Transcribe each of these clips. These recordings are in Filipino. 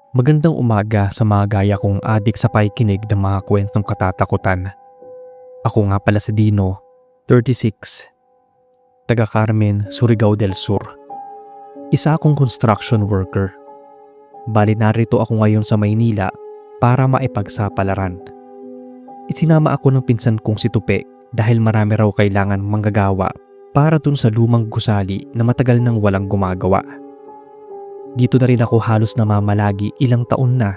Magandang umaga sa mga gaya kong adik sa pakikinig ng mga kwentong katatakutan. Ako nga pala si Dino, 36, taga Carmen, Surigao del Sur. Isa akong construction worker. Bali narito ako ngayon sa Maynila para maipagsapalaran. Isinama ako ng pinsan kong si Tupe dahil marami raw kailangan manggagawa para dun sa lumang gusali na matagal nang walang gumagawa. Dito na rin ako halos namamalagi ilang taon na.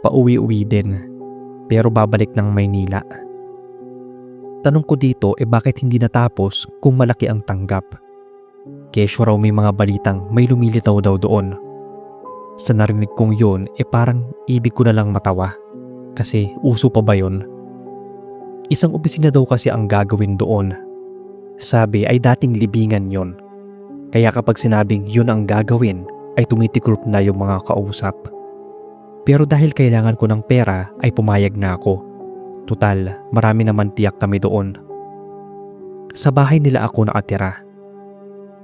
Pauwi-uwi din, pero babalik ng Maynila. Tanong ko dito bakit hindi natapos kung malaki ang tanggap? Kesyo raw may mga balitang may lumilitaw daw doon. Sa narinig kong yun parang ibig ko na lang matawa. Kasi uso pa ba yun? Isang opisina daw kasi ang gagawin doon. Sabi ay dating libingan yon. Kaya kapag sinabing yun ang gagawin ay tumitikrop na yung mga kausap. Pero dahil kailangan ko ng pera ay pumayag na ako. Tutal, marami naman tiyak kami doon. Sa bahay nila ako nakatira.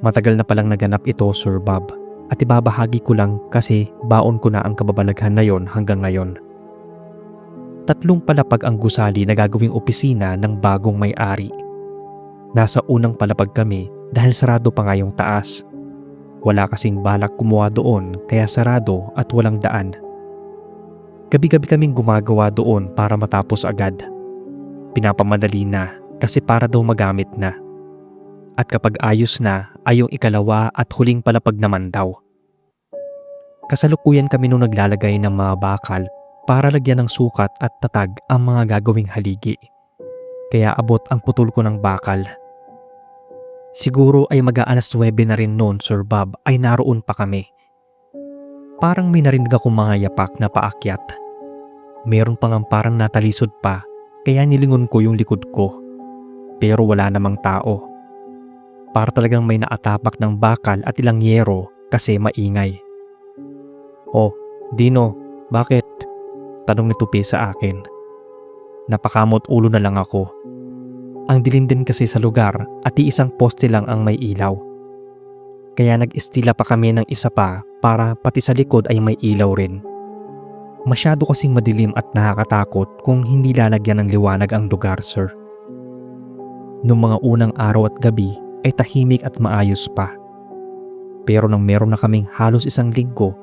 Matagal na palang naganap ito, Sir Bob, at ibabahagi ko lang kasi baon ko na ang kababalaghan na yon hanggang ngayon. 3 palapag ang gusali na gagawing opisina ng bagong may-ari. Nasa unang palapag kami dahil sarado pa nga yung taas. Wala kasing balak kumuha doon kaya sarado at walang daan. Gabi-gabi kaming gumagawa doon para matapos agad. Pinapamadali na kasi para daw magamit na. At kapag ayos na ay yung ikalawa at huling palapag naman daw. Kasalukuyan kami nung naglalagay ng mga bakal para lagyan ng sukat at tatag ang mga gagawing haligi. Kaya abot ang putol ko ng bakal. Siguro ay mag-aalas 9 na rin noon, Sir Bob, ay naroon pa kami. Parang may narinig akong mga yapak na paakyat. Meron pa ngang parang natalisod pa, kaya nilingon ko yung likod ko. Pero wala namang tao. Para talagang may naatapak ng bakal at ilang yero kasi maingay. "Oh, Dino, bakit?" Tanong ni Tupi sa akin. Napakamot ulo na lang ako. Ang dilim din kasi sa lugar at iisang poste lang ang may ilaw. Kaya nag-istila pa kami ng isa pa para pati sa likod ay may ilaw rin. Masyado kasing madilim at nakakatakot kung hindi lalagyan ng liwanag ang lugar, sir. Noong mga unang araw at gabi ay tahimik at maayos pa. Pero nang meron na kaming halos 1 linggo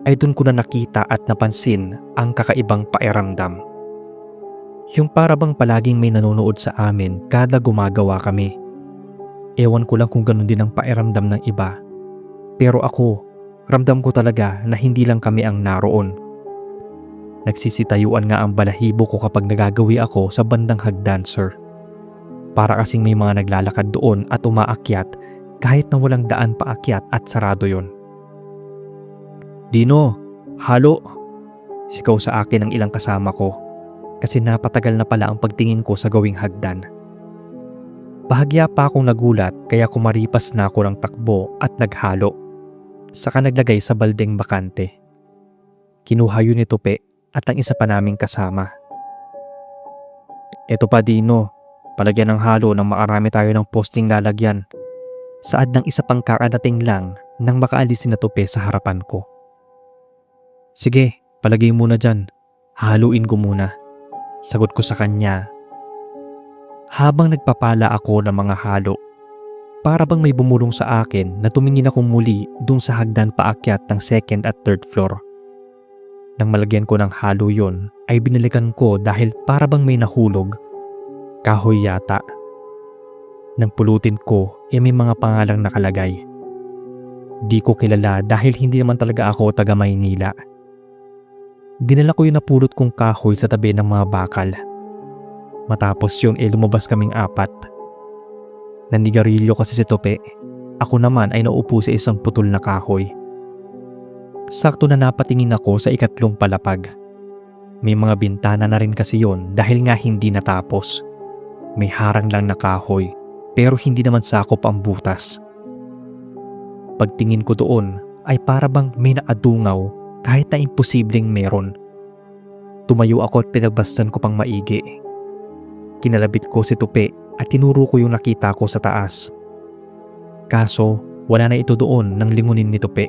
ay dun ko na nakita at napansin ang kakaibang pakiramdam. Yung para bang palaging may nanonood sa amin kada gumagawa kami. Ewan ko lang kung ganun din ang pakiramdam ng iba. Pero ako, ramdam ko talaga na hindi lang kami ang naroon. Nagsisitayuan nga ang balahibo ko kapag nagagawi ako sa bandang hagdan, sir. Para kasing may mga naglalakad doon at umaakyat kahit na walang daan paakyat at sarado yon. "Dino, halo!" Sigaw sa akin ang ilang kasama ko. Kasi napatagal na pala ang pagtingin ko sa gawing hagdan. Bahagya pa akong nagulat kaya kumaripas na ako ng takbo at naghalo. Saka naglagay sa baldeng bakante. Kinuha yun ni Tupe at ang isa pa naming kasama. "Eto pa, Dino, palagyan ng halo nang makarami tayo ng posting lalagyan." Saad ng isa pang kakadating lang nang makaalis na Tupe sa harapan ko. "Sige, palagay muna dyan. Haluin ko muna." Sagot ko sa kanya. Habang nagpapala ako ng mga halo, para bang may bumulong sa akin na tumingin akong muli dun sa hagdan paakyat ng 2nd at 3rd floor. Nang malagyan ko ng halo yon ay binalikan ko dahil para bang may nahulog. Kahoy yata. Nang pulutin ko may mga pangalang nakalagay. Di ko kilala dahil hindi naman talaga ako taga Maynila. Dinala ko yung napulot kong kahoy sa tabi ng mga bakal. Matapos yun lumabas kaming 4. Nanigarilyo kasi si Tope. Ako naman ay naupo sa isang putol na kahoy. Sakto na napatingin ako sa 3 palapag. May mga bintana na rin kasi yon dahil nga hindi natapos. May harang lang na kahoy pero hindi naman sakop ang butas. Pagtingin ko doon ay para bang may naadungaw kahit na imposibleng meron. Tumayo ako at pinagbastan ko pang maigi. Kinalabit ko si Tupe at tinuro ko yung nakita ko sa taas. Kaso wala na ito doon nang lingunin ni Tupe.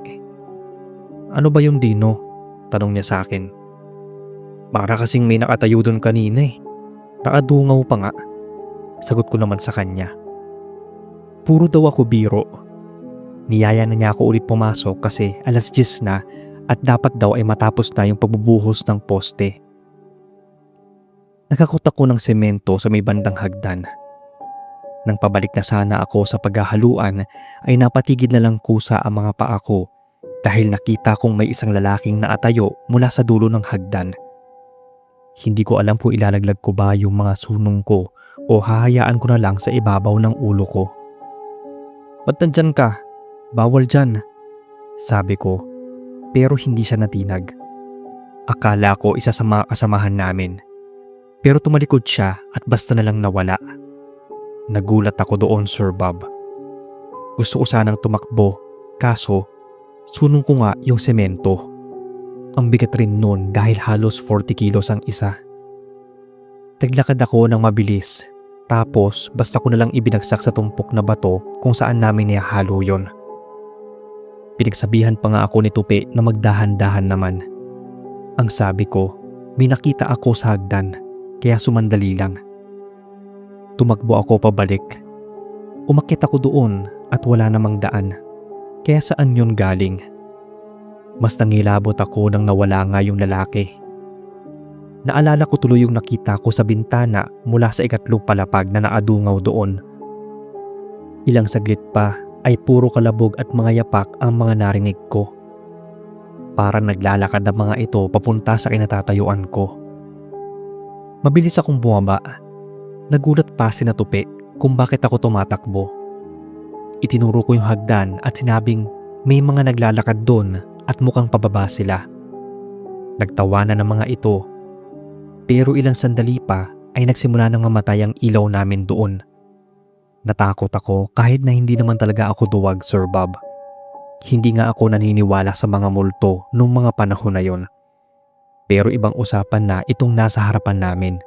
"Ano ba yung Dino? Tanong niya sa akin. Para kasing may nakatayo doon kanina eh. Nakadungaw pa nga. Sagot ko naman sa kanya. Puro daw ako biro. Niyaya na niya ako ulit pumasok kasi 10:00 na at dapat daw ay matapos na yung pagbubuhos ng poste. Nakakot ako ng semento sa may bandang hagdan. Nang pabalik na sana ako sa paghahaluan ay napatigid na lang kusa ang mga paa ko dahil nakita kong may isang lalaking naatayo mula sa dulo ng hagdan. Hindi ko alam kung ilalaglag ko ba yung mga sunong ko o hahayaan ko na lang sa ibabaw ng ulo ko. Ba't nandyan ka? Bawal dyan, sabi ko, pero hindi siya natinag. Akala ko isa sa mga kasamahan namin, pero tumalikod siya at basta na lang nawala. Nagulat ako doon, Sir Bob. Gusto ko sanang tumakbo, kaso sunong ko nga yung semento. Ang bigat rin nun dahil halos 40 kilos ang isa. Taglakad ako ng mabilis, tapos basta ko na lang ibinagsak sa tumpok na bato kung saan namin nihahalo yon. Pinagsabihan pa nga ako ni Tupi na magdahan-dahan naman. Ang sabi ko, may nakita ako sa hagdan, kaya sumandali lang. Tumakbo ako pabalik. Umakyat ako doon at wala namang daan. Kaya saan yun galing? Mas nangilabot ako nang nawala nga yung lalaki. Naalala ko tuloy yung nakita ko sa bintana mula sa ikatlong palapag na naadungaw doon. Ilang saglit pa ay puro kalabog at mga yapak ang mga narinig ko. Parang naglalakad ang mga ito papunta sa kinatatayuan ko. Mabilis akong bumaba. Nagulat pa si Tupi kung bakit ako tumatakbo. Itinuro ko yung hagdan at sinabing may mga naglalakad doon at mukhang pababa sila. Nagtawanan ng mga ito. Pero ilang sandali pa ay nagsimula nang mamatay ang ilaw namin doon. Natakot ako kahit na hindi naman talaga ako duwag, Sir Bob. Hindi nga ako naniniwala sa mga multo noong mga panahon na yon. Pero ibang usapan na itong nasa harapan namin.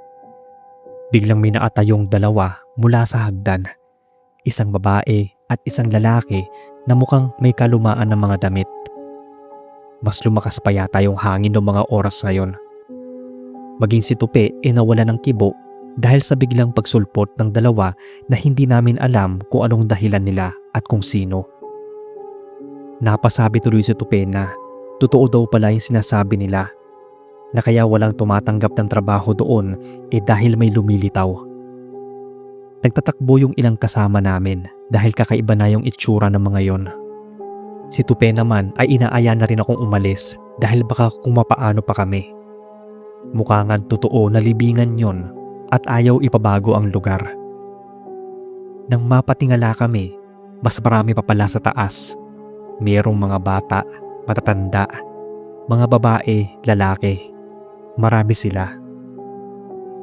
Biglang may naatayong dalawa mula sa hagdan. Isang babae at isang lalaki na mukhang may kalumaan ng mga damit. Mas lumakas pa yata yung hangin ng mga oras na yon. Maging si Tupi ay nawala ng kibo dahil sa biglang pagsulpot ng dalawa na hindi namin alam kung anong dahilan nila at kung sino. Napasabi tuloy si Tupi na totoo daw pala yung sinasabi nila na kaya walang tumatanggap ng trabaho doon dahil may lumilitaw. Nagtatakbo yung ilang kasama namin dahil kakaiba na yung itsura ng mga yon. Si Tupi naman ay inaaya na rin akong umalis dahil baka kung mapaano pa kami. Mukha nga totoo na libingan yon at ayaw ipabago ang lugar. Nang mapatingala kami, mas marami pa pala sa taas. Mayroong mga bata, matatanda, mga babae, lalaki. Marami sila.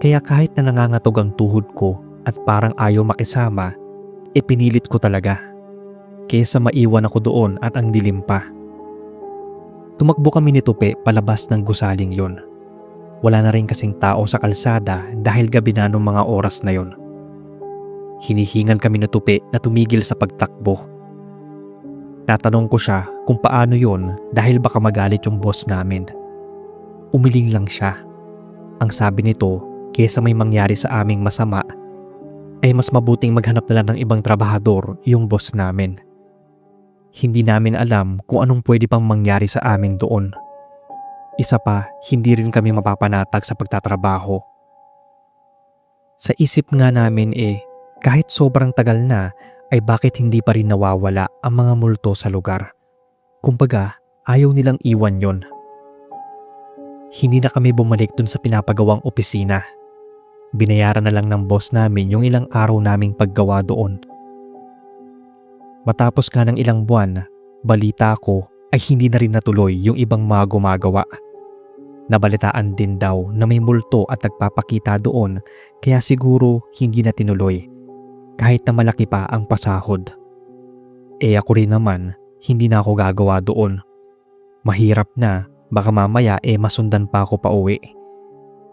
Kaya kahit na nangangatog ang tuhod ko at parang ayaw makisama, pinilit ko talaga. Kaysa maiwan ako doon at ang dilim pa. Tumakbo kami ni Tupi palabas ng gusaling yon. Wala na rin kasing tao sa kalsada dahil gabi na nung mga oras na yon. Hinihingan kami ni Tupi na tumigil sa pagtakbo. Natanong ko siya kung paano yon dahil baka magalit yung boss namin. Umiling lang siya. Ang sabi nito, kaysa may mangyari sa aming masama, ay mas mabuting maghanap na lang ng ibang trabahador yung boss namin. Hindi namin alam kung anong pwede pang mangyari sa amin doon. Isa pa, hindi rin kami mapapanatag sa pagtatrabaho. Sa isip nga namin kahit sobrang tagal na, ay bakit hindi pa rin nawawala ang mga multo sa lugar. Kumbaga, ayaw nilang iwan yon. Hindi na kami bumalik dun sa pinapagawang opisina. Binayaran na lang ng boss namin yung ilang araw naming paggawa doon. Matapos nga ng ilang buwan, balita ko ay hindi na rin natuloy yung ibang mga gumagawa. Nabalitaan din daw na may multo at nagpapakita doon kaya siguro hindi na tinuloy kahit na malaki pa ang pasahod. Ako rin naman, hindi na ako gagawa doon. Mahirap na, baka mamaya masundan pa ako pauwi.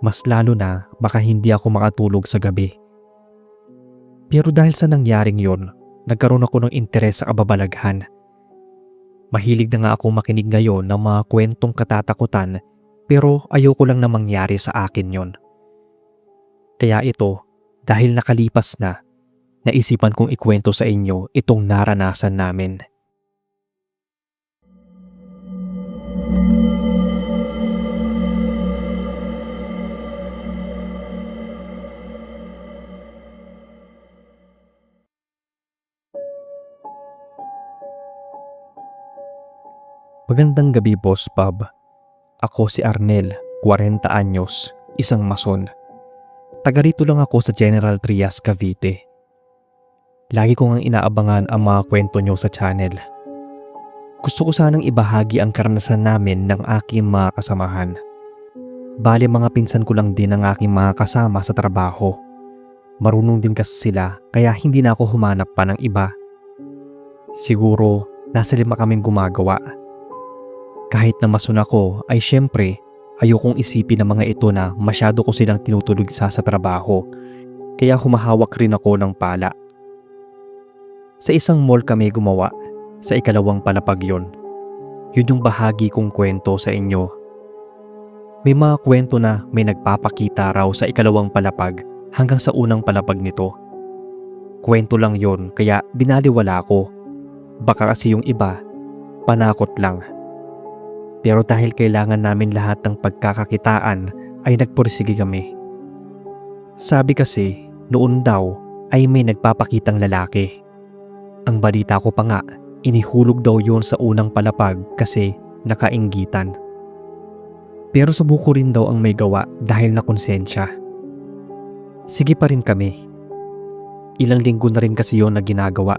Mas lalo na baka hindi ako makatulog sa gabi. Pero dahil sa nangyaring yon, nagkaroon ako ng interes sa kababalaghan. Mahilig na nga ako makinig ngayon ng mga kwentong katatakutan pero ayoko lang na mangyari sa akin yon. Kaya ito, dahil nakalipas na, naisipan kong ikwento sa inyo itong naranasan namin. Magandang gabi, Boss Bob. Ako si Arnel, 40 anyos, isang mason. Taga rito lang ako sa General Trias, Cavite. Lagi ko ngang inaabangan ang mga kwento nyo sa channel. Gusto ko sanang ibahagi ang karanasan namin ng aking mga kasamahan. Bale mga pinsan ko lang din ang aking mga kasama sa trabaho. Marunong din kasi sila kaya hindi na ako humanap pa ng iba. Siguro nasa 5 kaming gumagawa. Kahit na mason ako ay syempre ayokong isipin ng mga ito na masyado ko silang tinutulog sa trabaho kaya humahawak rin ako ng pala. Sa isang mall kami gumawa, sa 2nd palapag yon. Yun yung bahagi kong kwento sa inyo. May mga kwento na may nagpapakita raw sa 2nd palapag hanggang sa unang palapag nito. Kwento lang yon kaya binaliwala ko. Baka kasi yung iba, panakot lang. Pero dahil kailangan namin lahat ng pagkakakitaan ay nagpursige kami. Sabi kasi noon daw ay may nagpapakitang lalaki. Ang balita ko pa nga, inihulog daw yon sa unang palapag kasi nakainggitan. Pero subuko rin daw ang may gawa dahil nakonsensya. Sige pa rin kami. Ilang linggo na rin kasi yon na ginagawa.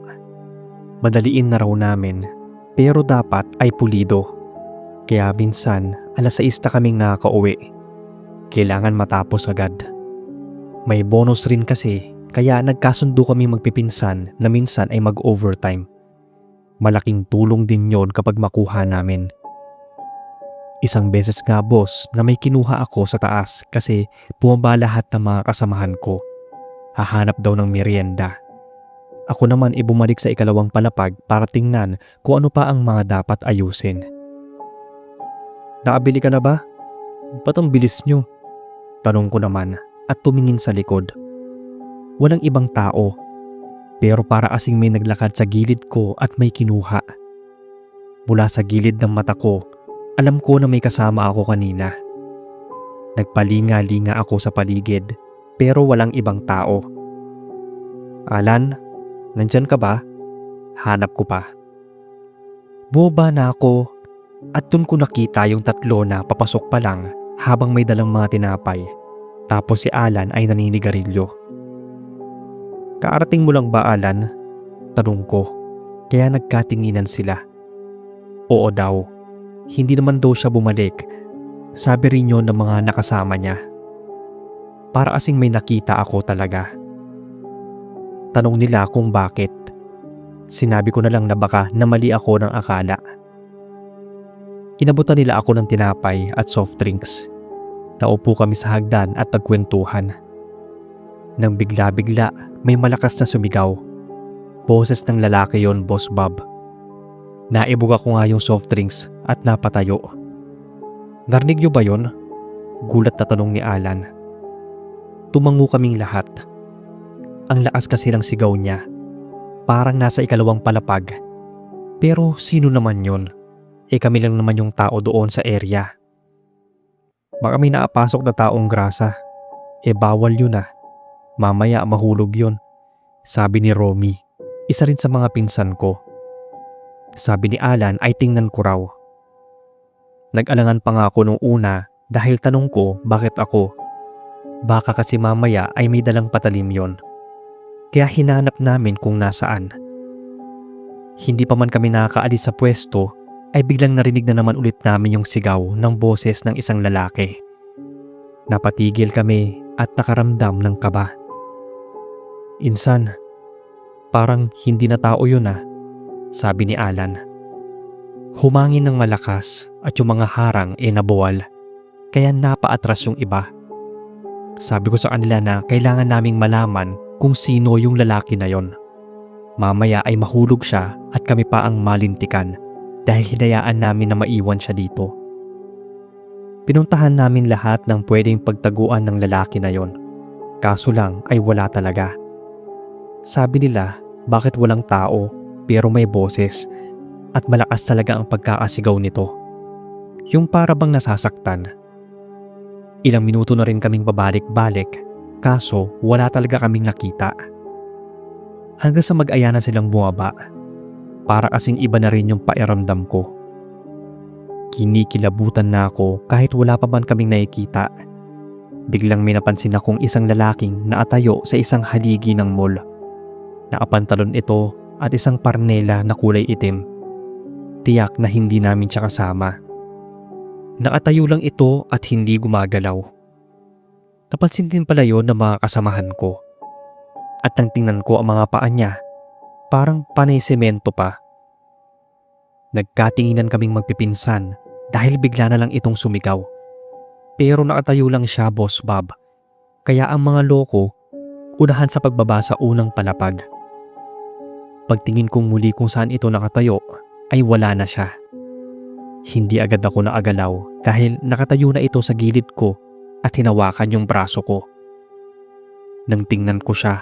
Madaliin na raw namin pero dapat ay pulido. Kaya minsan, 6:00 na kaming nakakauwi. Kailangan matapos agad. May bonus rin kasi, kaya nagkasundo kami magpipinsan na minsan ay mag-overtime. Malaking tulong din yon kapag makuha namin. Isang beses nga boss na may kinuha ako sa taas kasi bumaba lahat ng mga kasamahan ko. Hahanap daw ng merienda. Ako naman ay bumalik sa 2nd palapag para tingnan kung ano pa ang mga dapat ayusin. Nakabili ka na ba? Ba't ang bilis nyo? Tanong ko naman at tumingin sa likod. Walang ibang tao, pero para asing may naglakad sa gilid ko at may kinuha. Mula sa gilid ng mata ko, alam ko na may kasama ako kanina. Nagpalinga-linga ako sa paligid, pero walang ibang tao. Alan, nandyan ka ba? Hanap ko pa. Bumaba na ako. At dun ko nakita yung 3 na papasok pa lang habang may dalang mga tinapay. Tapos si Alan ay naninigarilyo. Kaarating mo lang ba, Alan? Tanong ko. Kaya nagkatinginan sila. Oo daw. Hindi naman daw siya bumalik. Sabi rin yun ng mga nakasama niya. Para asing may nakita ako talaga. Tanong nila kung bakit. Sinabi ko na lang na baka namali ako ng akala. Inabutan nila ako ng tinapay at soft drinks. Naupo kami sa hagdan at nagkwentuhan. Nang bigla-bigla may malakas na sumigaw. Boses ng lalaki yon, Boss Bob. Naibuga ko nga yung soft drinks at napatayo. Narinig niyo ba yon? Gulat na tanong ni Alan. Tumango kaming lahat. Ang lakas kasi ng sigaw niya. Parang nasa 2nd palapag. Pero sino naman yon? Kami lang naman yung tao doon sa area. Baka may naapasok na taong grasa. Bawal yun ah. Mamaya mahulog yun. Sabi ni Romy, isa rin sa mga pinsan ko. Sabi ni Alan ay tingnan ko raw. Nag-alangan pa nga ako nung una dahil tanong ko bakit ako. Baka kasi mamaya ay may dalang patalim yon. Kaya hinanap namin kung nasaan. Hindi pa man kami nakakaalis sa pwesto ay biglang narinig na naman ulit namin yung sigaw ng boses ng isang lalaki. Napatigil kami at nakaramdam ng kaba. Insan, parang hindi na tao yun ah, sabi ni Alan. Humangin ng malakas at yung mga harang nabuwal, kaya napaatras yung iba. Sabi ko sa kanila na kailangan naming malaman kung sino yung lalaki na yon. Mamaya ay mahulog siya at kami pa ang malintikan dahil hinayaan namin na maiwan siya dito. Pinuntahan namin lahat ng pwedeng pagtaguan ng lalaki na yon. Kaso lang ay wala talaga. Sabi nila, bakit walang tao pero may boses at malakas talaga ang pagkakasigaw nito. Yung para bang nasasaktan. Ilang minuto na rin kaming babalik-balik kaso wala talaga kaming nakita. Hanggang sa mag-aya na silang bumaba. Para kasing iba na rin yung pakiramdam ko. Kinikilabutan na ako kahit wala pa man kaming nakikita. Biglang may napansin akong isang lalaking naatayo sa isang haligi ng mall. Nakapantalon ito at isang parnela na kulay itim. Tiyak na hindi namin siya kasama. Nakatayo lang ito at hindi gumagalaw. Napansin din pala yon ng mga kasamahan ko. At nang tingnan ko ang mga paa niya, parang panay semento pa. Nagkatinginan kaming magpipinsan dahil bigla na lang itong sumigaw. Pero nakatayo lang siya, Boss Bob. Kaya ang mga loko, unahan sa pagbaba sa unang palapag. Pagtingin kong muli kung saan ito nakatayo, ay wala na siya. Hindi agad ako naagalaw dahil nakatayo na ito sa gilid ko at hinawakan yung braso ko. Nang tingnan ko siya,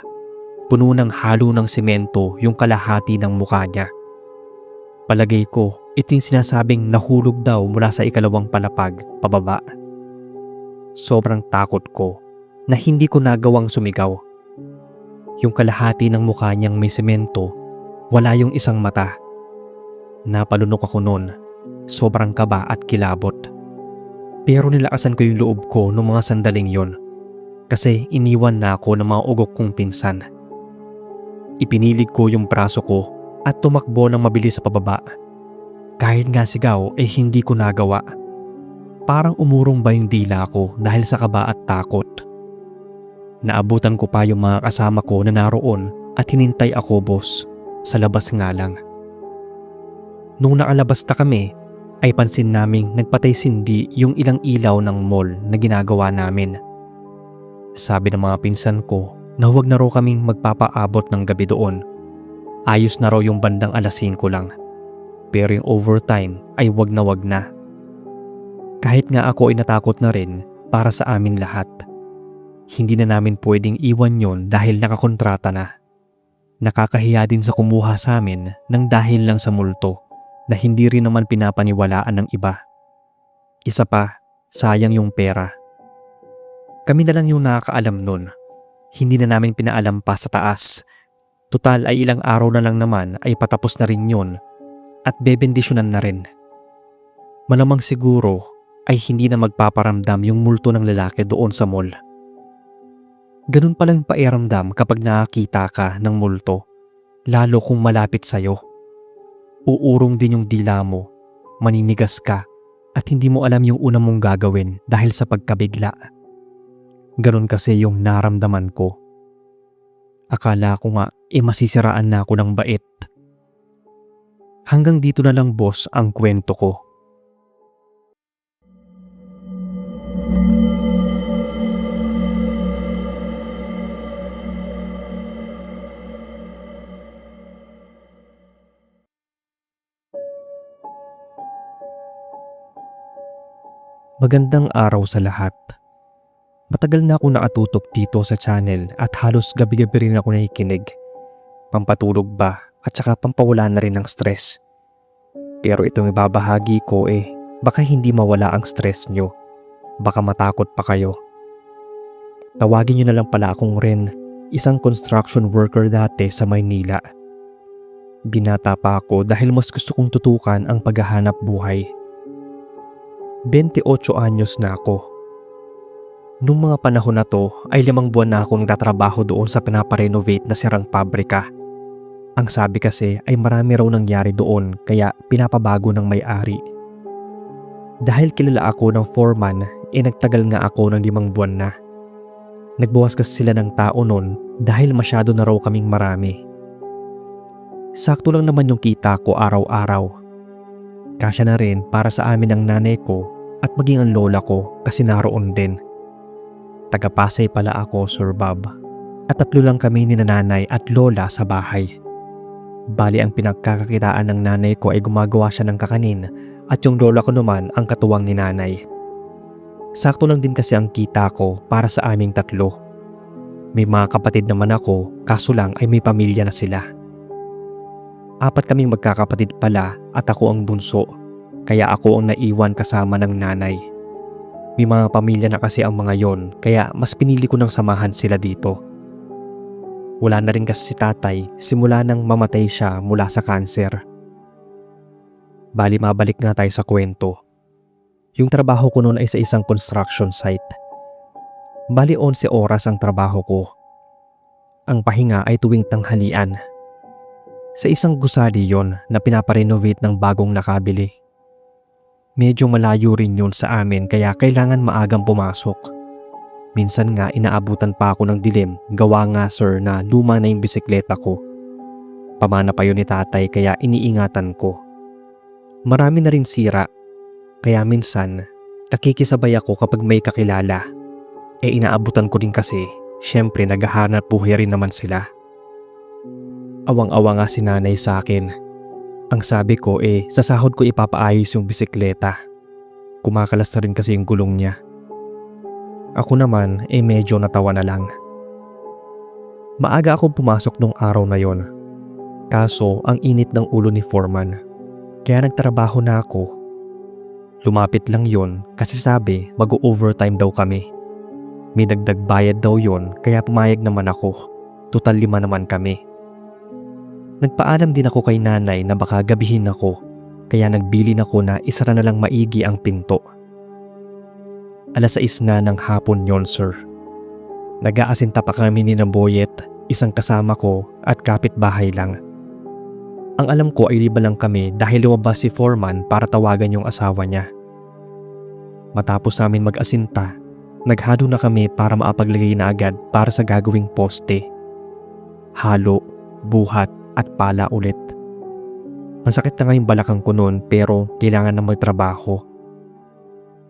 puno ng halo ng semento yung kalahati ng mukha niya. Palagay ko, ito yung sinasabing nahulog daw mula sa ikalawang palapag pababa. Sobrang takot ko na hindi ko nagawang sumigaw. Yung kalahati ng mukha niyang may semento, wala yung isang mata. Napalunok ako noon, sobrang kaba at kilabot. Pero nilakasan ko yung loob ko noong mga sandaling yon kasi iniwan na ako ng mga ugok kong pinsan. Ipinilig ko yung braso ko at tumakbo ng mabilis sa pababa. Kahit nga sigaw ay hindi ko nagawa. Parang umurong ba yung dila ko dahil sa kaba at takot. Naabutan ko pa yung mga kasama ko na naroon at hinintay ako, boss, sa labas nga lang. Nung nakalabas na kami, ay pansin naming nagpatay sindi yung ilang ilaw ng mall na ginagawa namin. Sabi ng mga pinsan ko na huwag na raw kaming magpapaabot ng gabi doon. Ayos na raw yung bandang alas 5 lang. Pero yung overtime ay wag na. Kahit nga ako ay natakot na rin para sa amin lahat. Hindi na namin pwedeng iwan yon dahil nakakontrata na. Nakakahiya din sa kumuha sa amin ng dahil lang sa multo na hindi rin naman pinapaniwalaan ng iba. Isa pa, sayang yung pera. Kami na lang yung nakakaalam nun. Hindi na namin pinaalam pa sa taas. Tutal ay ilang araw na lang naman ay patapos na rin yun at bebendisyonan na rin. Malamang siguro ay hindi na magpaparamdam yung multo ng lalaki doon sa mall. Ganun palang pairamdam kapag nakakita ka ng multo, lalo kung malapit sa'yo. Uurong din yung dila mo, maninigas ka at hindi mo alam yung una mong gagawin dahil sa pagkabigla. Ganun kasi yung naramdaman ko. Akala ko nga masisiraan na ako ng bait. Hanggang dito na lang, boss, ang kwento ko. Magandang araw sa lahat. Matagal na ako nakatutok dito sa channel at halos gabi-gabi rin ako nakikinig. Pampatulog ba at saka pampawala na rin ng stress. Pero itong ibabahagi ko baka hindi mawala ang stress nyo. Baka matakot pa kayo. Tawagin nyo na lang pala akong Ren, isang construction worker dati sa Maynila. Binata pa ako dahil mas gusto kong tutukan ang paghahanap buhay. 28 anyos na ako. Nung mga panahon na to ay 5 buwan na akong nagtatrabaho doon sa pinaparenovate na sirang pabrika. Ang sabi kasi ay marami raw nangyari doon kaya pinapabago ng may-ari. Dahil kilala ako ng foreman nagtagal nga ako ng 5 buwan na. Nagbawas kasi sila ng tao noon dahil masyado na raw kaming marami. Sakto lang naman yung kita ko araw-araw. Kasya na rin para sa amin ang nanay ko at maging ang lola ko kasi naroon din. Taga-Pasay pala ako, Sir Bob. At 3 lang kami ni nanay at lola sa bahay. Bali ang pinagkakakitaan ng nanay ko ay gumagawa siya ng kakanin at yung lola ko naman ang katuwang ni nanay. Sakto lang din kasi ang kita ko para sa aming tatlo. May mga kapatid naman ako, kaso lang ay may pamilya na sila. 4 kaming magkakapatid pala at ako ang bunso, kaya ako ang naiwan kasama ng nanay. May mga pamilya na kasi ang mga yon, kaya mas pinili ko nang samahan sila dito. Wala na rin kasi si tatay simula nang mamatay siya mula sa kanser. Bali mabalik nga tayo sa kwento. Yung trabaho ko noon ay sa isang construction site. Bali 11 oras ang trabaho ko. Ang pahinga ay tuwing tanghalian. Sa isang gusali yon na pinaparenovate ng bagong nakabili. Medyo malayo rin yun sa amin kaya kailangan maagang pumasok. Minsan nga inaabutan pa ako ng dilim, gawa nga sir na luma na yung bisikleta ko. Pamana pa yun ni tatay kaya iniingatan ko. Marami na rin sira, kaya minsan nakikisabay ako kapag may kakilala. Inaabutan ko din kasi, syempre naghahanap buhay rin naman sila. Awang-awa nga si nanay sa akin. Ang sabi ko sa sahod ko ipapaayos yung bisikleta. Kumakalas na rin kasi yung gulong niya. Ako naman medyo natawa na lang. Maaga akong pumasok nung araw na yon. Kaso ang init ng ulo ni foreman. Kaya nagtrabaho na ako. Lumapit lang yon kasi sabi mag-overtime daw kami. May dagdag bayad daw yon kaya pumayag naman ako. Total 5 naman kami. Nagpaalam din ako kay nanay na baka gabihin ako, kaya nagbilin ako na isara na lang maigi ang pinto. 6:00 na ng hapon yon sir. Nag-aasinta pa kami ni Boyet, isang kasama ko at kapitbahay lang. Ang alam ko ay liba lang kami dahil lumabas si foreman para tawagan yung asawa niya. Matapos namin mag-asinta, naghalo na kami para maapaglagay na agad para sa gagawing poste. Halo, buhat, at pala ulit. Ang sakit na nga yung balakang ko noon pero kailangan na magtrabaho.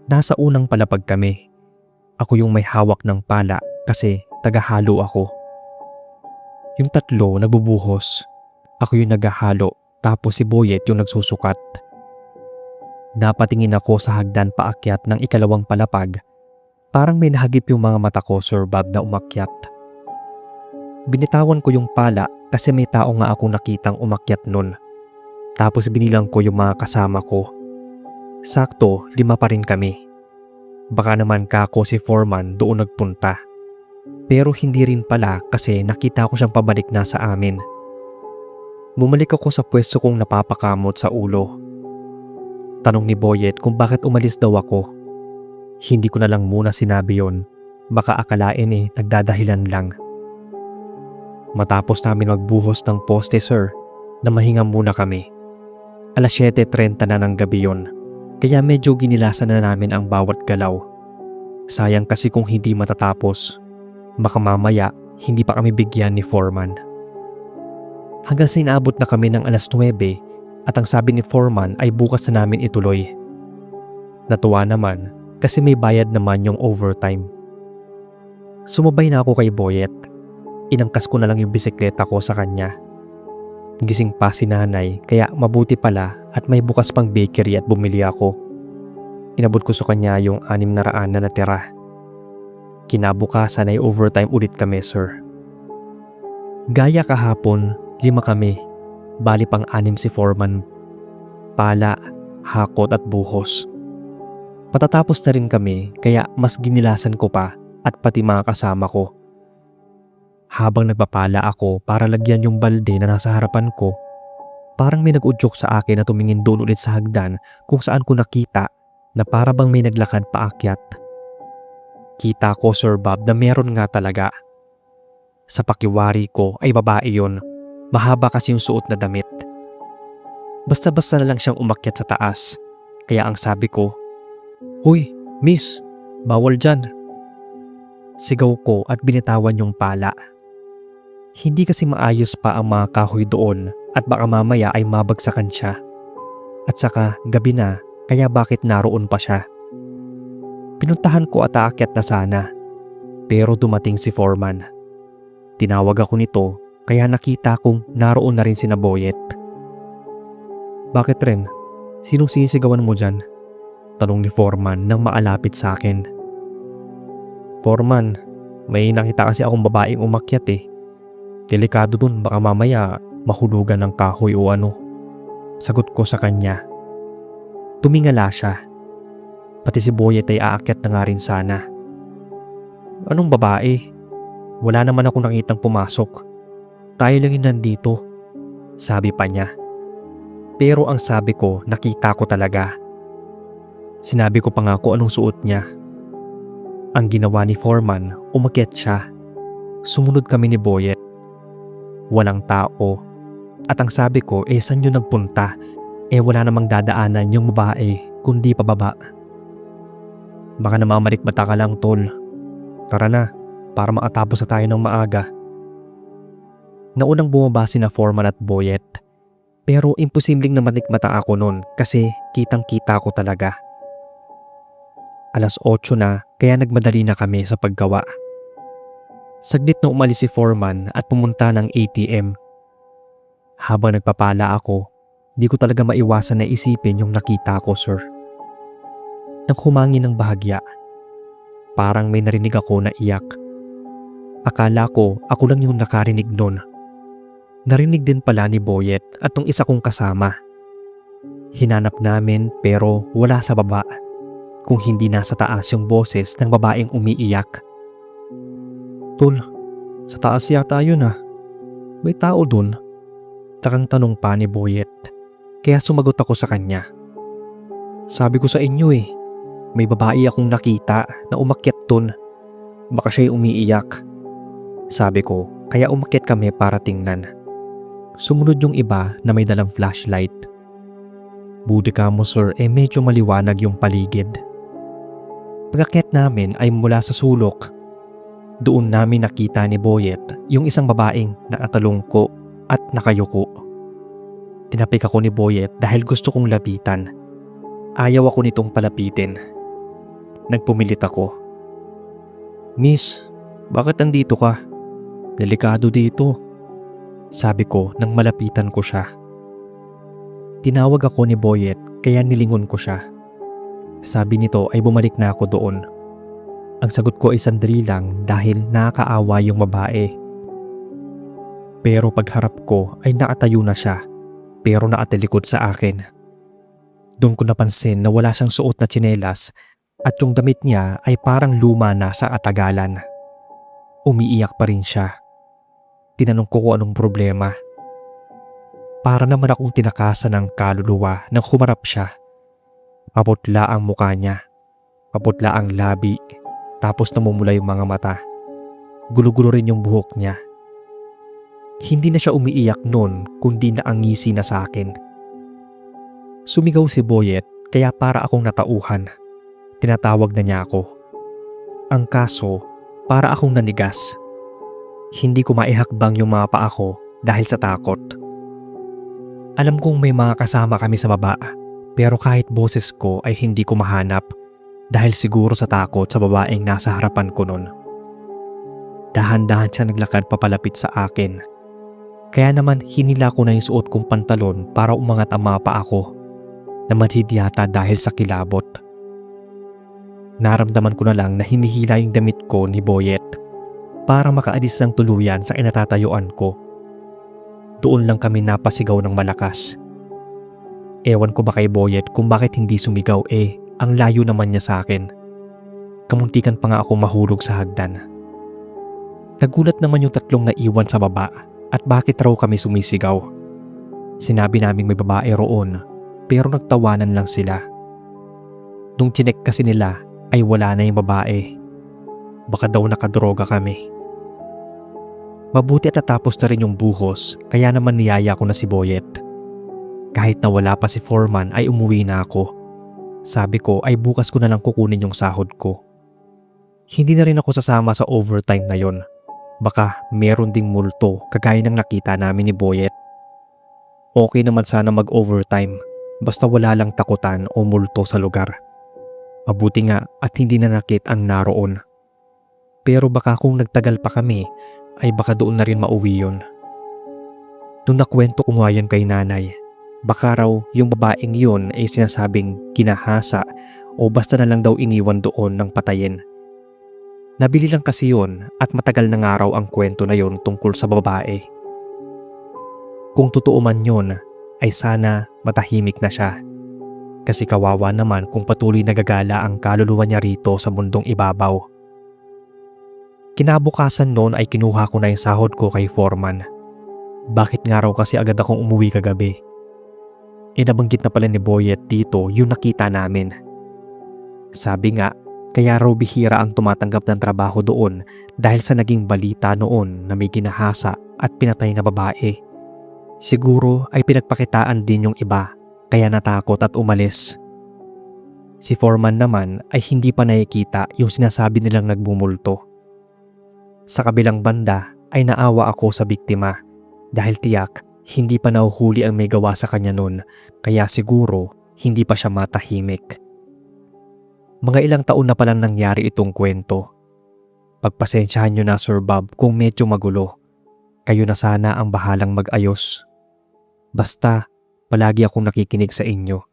Nasa unang palapag kami. Ako yung may hawak ng pala kasi tagahalo ako. Yung tatlo nagbubuhos. Ako yung naghahalo tapos si Boyet yung nagsusukat. Napatingin ako sa hagdan paakyat ng ikalawang palapag. Parang may nahagip yung mga mata ko, Sir Bob, na umakyat. Binitawan ko yung pala kasi may tao nga akong nakitang umakyat nun. Tapos binilang ko yung mga kasama ko. Sakto, 5 pa rin kami. Baka naman kako si foreman doon nagpunta. Pero hindi rin pala kasi nakita ko siyang pabalik na sa amin. Bumalik ako sa pwesto kong napapakamot sa ulo. Tanong ni Boyet kung bakit umalis daw ako. Hindi ko na lang muna sinabi yon. Baka akalain nagdadahilan lang. Matapos namin magbuhos ng poste sir, na mahinga muna kami. 7:30 na ng gabi yon, kaya medyo ginilasan na namin ang bawat galaw. Sayang kasi kung hindi matatapos, baka mamaya hindi pa kami bigyan ni foreman. Hanggang sa inaabot na kami ng 9:00 at ang sabi ni foreman ay bukas na namin ituloy. Natuwa naman kasi may bayad naman yung overtime. Sumabay na ako kay Boyet. Inangkas ko na lang yung bisikleta ko sa kanya. Gising pa si nanay kaya mabuti pala at may bukas pang bakery at bumili ako. Inabot ko sa kanya yung 600 na natira. Kinabukasan ay overtime ulit kami sir. Gaya kahapon, 5 kami. Bali pang 6 si foreman. Pala, hakot at buhos. Patatapos na rin kami kaya mas ginilasan ko pa at pati mga kasama ko. Habang nagpapala ako para lagyan yung balde na nasa harapan ko, parang may nag-udyok sa akin na tumingin doon ulit sa hagdan kung saan ko nakita na para bang may naglakad paakyat. Kita ko Sir Bob na meron nga talaga. Sa pakiwari ko ay babae yon, mahaba kasi yung suot na damit. Basta-basta na lang siyang umakyat sa taas, kaya ang sabi ko, "Huy, miss, bawal dyan." Sigaw ko at binitawan yung pala. Hindi kasi maayos pa ang mga kahoy doon at baka mamaya ay mabagsakan siya. At saka gabi na kaya bakit naroon pa siya. Pinuntahan ko at aakyat na sana pero dumating si foreman. Tinawag ako nito kaya nakita kong naroon na rin sina Boyet. Bakit Ren? Sinong sinisigawan mo dyan? Tanong ni Foreman nang maalapit sa akin. Foreman, may nakita kasi akong babaeng umakyat eh. Delikado dun, baka mamaya mahulugan ng kahoy o ano. Sagot ko sa kanya. Tumingala siya. Pati si Boyet ay aakyat na nga rin sana. Anong babae? Wala naman akong nakitang pumasok. Tayo lang yung nandito. Sabi pa niya. Pero ang sabi ko, nakita ko talaga. Sinabi ko pa nga kung anong suot niya. Ang ginawa ni Foreman, umakyat siya. Sumunod kami ni Boyet. Walang tao. At ang sabi ko, saan yun nagpunta? Wala namang dadaanan yung babae, kundi pababa. Baka namamalikmata ka lang, tol. Tara na, para makatapos na tayo ng maaga. Naunang bumaba sina Foreman at Boyet. Pero imposibleng namalikmata ako nun kasi kitang-kita ko talaga. 8:00 na kaya nagmadali na kami sa paggawa. Saglit na umalis si Foreman at pumunta ng ATM. Habang nagpapala ako, di ko talaga maiwasan na isipin yung nakita ko, sir. Nang humangin ng bahagya, parang may narinig ako na iyak. Akala ko ako lang yung nakarinig nun. Narinig din pala ni Boyet at ng isa kong kasama. Hinanap namin pero wala sa baba. Kung hindi nasa taas yung boses ng babaeng umiiyak. Tol, sa taas yata yun ah. May tao dun? Takang tanong pa ni Boyet. Kaya sumagot ako sa kanya. Sabi ko sa inyo may babae akong nakita na umakyat dun. Baka siya'y umiiyak. Sabi ko, kaya umakyat kami para tingnan. Sumunod yung iba na may dalang flashlight. Buti ka mo sir, medyo maliwanag yung paligid. Pag-akyat namin ay mula sa sulok. Doon namin nakita ni Boyet yung isang babaeng nakatalungko at nakayuko. Tinapik ako ni Boyet dahil gusto kong lapitan. Ayaw ako nitong palapitin. Nagpumilit ako. Miss, bakit nandito ka? Delikado dito. Sabi ko nang malapitan ko siya. Tinawag ako ni Boyet kaya nilingon ko siya. Sabi nito ay bumalik na ako doon. Ang sagot ko ay sandali lang dahil nakakaawa yung babae. Pero pagharap ko ay nakatayo na siya pero nakatalikod sa akin. Doon ko napansin na wala siyang suot na tsinelas at yung damit niya ay parang luma na sa katagalan. Umiiyak pa rin siya. Tinanong ko kung anong problema. Para naman akong tinakasan ng kaluluwa nang humarap siya. Paputla ang mukha niya. Paputla ang labi. Tapos namumula yung mga mata. Gulo-gulo rin yung buhok niya. Hindi na siya umiiyak noon kundi naangisi na sa akin. Sumigaw si Boyet kaya para akong natauhan. Tinatawag na niya ako. Ang kaso, para akong nanigas. Hindi ko maihakbang yung mga paa ko dahil sa takot. Alam kong may mga kasama kami sa baba. Pero kahit boses ko ay hindi ko mahanap dahil siguro sa takot sa babaeng nasa harapan ko nun. Dahan-dahan siya naglakad papalapit sa akin. Kaya naman hinila ko na yung suot kong pantalon para umangat ang mga paa ko na madhid yata dahil sa kilabot. Naramdaman ko na lang na hinihila yung damit ko ni Boyet para makaalis ng tuluyan sa inatatayuan ko. Doon lang kami napasigaw ng malakas. Ewan ko ba kay Boyet kung bakit hindi sumigaw ang layo naman niya sa akin. Kamuntikan pa nga ako mahulog sa hagdan. Nagulat naman yung tatlong naiwan sa baba at bakit raw kami sumisigaw. Sinabi naming may babae roon pero nagtawanan lang sila. Nung chinek kasi nila ay wala na yung babae. Baka daw nakadroga kami. Mabuti at natapos na rin yung buhos kaya naman niyaya ko na si Boyet. Kahit na wala pa si Foreman ay umuwi na ako. Sabi ko ay bukas ko na lang kukunin yung sahod ko. Hindi na rin ako sasama sa overtime na yon. Baka meron ding multo kagaya ng nakita namin ni Boyet. Okay naman sana mag-overtime basta wala lang takutan o multo sa lugar. Mabuti nga at hindi nanakit ang naroon. Pero baka kung nagtagal pa kami ay baka doon na rin mauwi yun. Nung nakwento ko nga yun kay nanay, baka raw yung babaeng yun ay sinasabing kinahasa o basta na lang daw iniwan doon ng patayin. Nabili lang kasi yun at matagal na nga raw ang kwento na yun tungkol sa babae. Kung totoo man yun, ay sana matahimik na siya. Kasi kawawa naman kung patuloy nagagala ang kaluluwa niya rito sa mundong ibabaw. Kinabukasan noon ay kinuha ko na yung sahod ko kay foreman. Bakit nga raw kasi agad akong umuwi kagabi? Nabanggit na pala ni Boyet dito yung nakita namin. Sabi nga, kaya raw bihira ang tumatanggap ng trabaho doon dahil sa naging balita noon na may ginahasa at pinatay na babae. Siguro ay pinagpakitaan din yung iba kaya natakot at umalis. Si foreman naman ay hindi pa nakikita yung sinasabi nilang nagbumulto. Sa kabilang banda ay naawa ako sa biktima dahil tiyak hindi pa nahuhuli ang may gawa sa kanya noon kaya siguro hindi pa siya matahimik. Mga ilang taon na palang nangyari itong kwento. Pagpasensyahan nyo na Sir Bob kung medyo magulo. Kayo na sana ang bahalang mag-ayos. Basta palagi akong nakikinig sa inyo.